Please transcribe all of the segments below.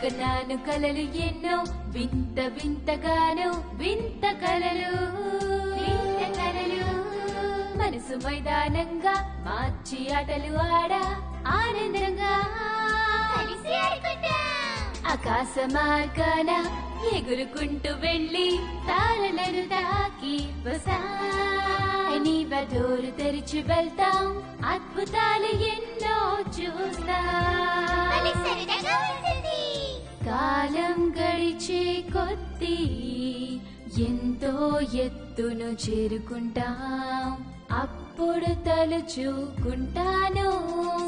కన్నాను కలలు ఎన్నో వింత వింతగాను వింత కలలు మనసు మైదానంగా మార్చి ఆటలు ఆడా ఆనందంగా ఆకాశ మార్గాన ఎగురుకుంటూ వెళ్ళి తారలను తాకి డోరు తెరిచి వెళ్తాం అద్భుతాలు ఎన్నో చూస్తాం కాలం గడిచే కొద్దీ ఎంతో ఎత్తును చేరుకుంటాం అప్పుడు తలుచుకుంటాను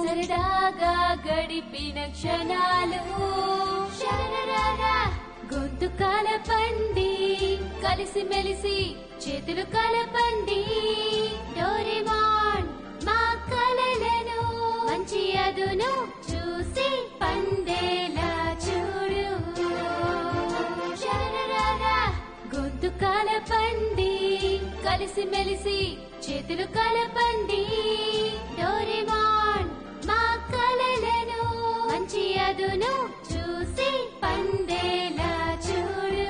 సరదాగా గడిపిన క్షణాలు గొంతు కలపండి కలిసి మెలిసి చేతులు కలపండి డోరేమాన్ మా కలలను మంచి అదును చూసి పందేలా చూడు గొంతు కలపండి కలిసి మెలిసి చేతులు కలపండి డోరేమాన్ మా కలలను మంచి అదును చూసి పందేలా చూడు